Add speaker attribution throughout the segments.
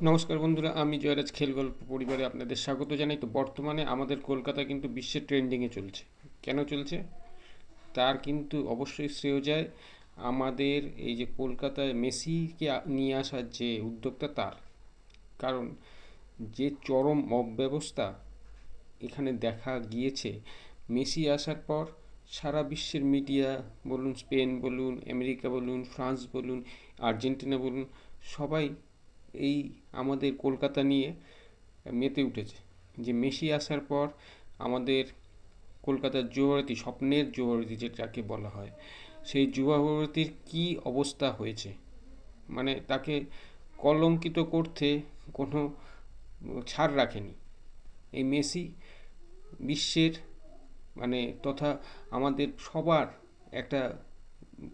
Speaker 1: নমস্কার বন্ধুরা, আমি জয়রাজ খেল গল্প পরিবারে আপনাদের স্বাগত জানাই। তো বর্তমানে আমাদের কলকাতা কিন্তু বিশ্বের ট্রেন্ডিংয়ে চলছে। কেন চলছে তার কিন্তু অবশ্যই শ্রেয় যায় আমাদের এই যে কলকাতায় মেসিকে নিয়ে আসার যে উদ্যোক্তা তার। কারণ যে চরম অব্যবস্থা এখানে দেখা গিয়েছে মেসি আসার পর, সারা বিশ্বের মিডিয়া বলুন, স্পেন বলুন, আমেরিকা বলুন, ফ্রান্স বলুন, আর্জেন্টিনা বলুন, সবাই এই আমাদের কলকাতা নিয়ে মেতে উঠেছে। যে মেসি আসার পর আমাদের কলকাতার যুবভারতী, স্বপ্নের যুবভারতী যেটাকে বলা হয়, সেই যুবভারতীর কী অবস্থা হয়েছে, মানে তাকে কলঙ্কিত করতে কোনো ছাড় রাখেনি এই মেসি। বিশ্বের মানে তথা আমাদের সবার একটা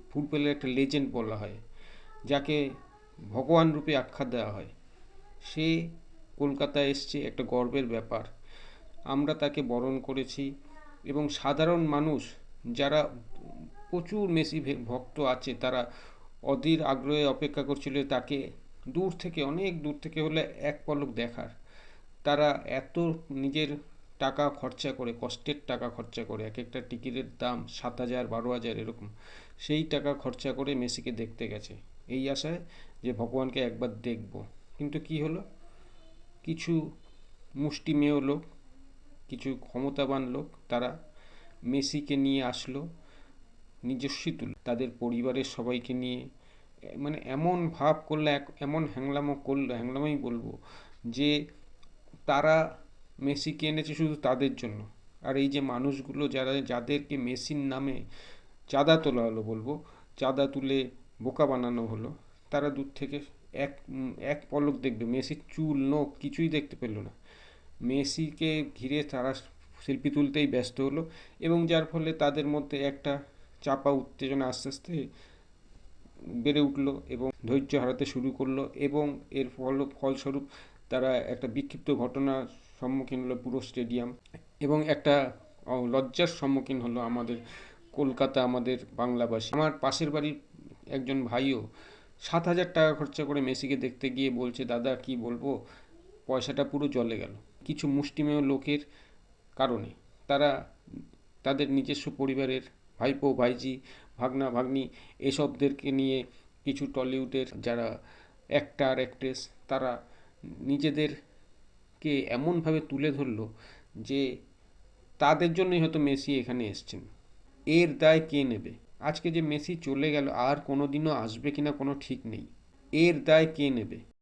Speaker 1: ফুটবলের একটা লেজেন্ড বলা হয়, যাকে ভগবান রূপে আখ্যা দেওয়া হয়। সে কলকাতায় এসছে, একটা গর্বের ব্যাপার। আমরা তাকে বরণ করেছি এবং সাধারণ মানুষ যারা প্রচুর মেসি ভক্ত আছে, তারা অধীর আগ্রহে অপেক্ষা করছিল তাকে দূর থেকে, অনেক দূর থেকে হলে এক পলক দেখার। তারা এত নিজের টাকা খরচা করে, কষ্টের টাকা খরচা করে, এক একটা টিকিটের দাম 7,000 12,000 এরকম, সেই টাকা খরচা করে মেসিকে দেখতে গেছে এই আশায় যে ভগবানকে একবার দেখব। কিন্তু কি হলো, কিছু মুষ্টিমেয় লোক, কিছু ক্ষমতাবান লোক, তারা মেসিকে নিয়ে আসলো নিজস্বী তুলে তাদের পরিবারের সবাইকে নিয়ে। মানে এমন ভাব করলো, এমন হ্যাংলামো করলো, হ্যাংলামোই বলবো, যে তারা মেসিকে এনেছে শুধু তাদের জন্য। আর এই যে মানুষগুলো যাদেরকে মেসির নামে চাঁদা তোলা হলো, বলবো চাঁদা তুলে বোকা বানানো হলো, তারা দূর থেকে এক এক পলক দেখবে, মেসির চুল নখ কিছুই দেখতে পেল না। মেসিকে ঘিরে তারা সেলফি তুলতেই ব্যস্ত হলো, এবং যার ফলে তাদের মধ্যে একটা চাপা উত্তেজনা আস্তে আস্তে বেড়ে উঠলো এবং ধৈর্য হারাতে শুরু করলো, এবং এর ফলস্বরূপ তারা একটা বিক্ষিপ্ত ঘটনার সম্মুখীন হলো পুরো স্টেডিয়াম, এবং একটা লজ্জার সম্মুখীন হলো আমাদের কলকাতা, আমাদের বাংলাভাষী। আমার পাশের বাড়ির একজন ভাইও 7,000 টাকা খরচা করে মেসিকে দেখতে গিয়ে বলছে, দাদা কি বলবো, পয়সাটা পুরো জলে গেল কিছু মুষ্টিমেয় লোকের কারণে। তারা তাদের নিজস্ব পরিবারের ভাইপো ভাইজি, ভাগনা ভাগ্নি, এসবদেরকে নিয়ে, কিছু টলিউডের যারা অ্যাক্টার অ্যাক্ট্রেস, তারা নিজেদেরকে এমনভাবে তুলে ধরলো যে তাদের জন্যই হয়তো মেসি এখানে এসছেন। এর দায় কে নেবে? আজকে যে মেসি চলে গেল, আর কোনো দিনও আসবে কিনা কোনো ঠিক নেই। এর দায় কে নেবে?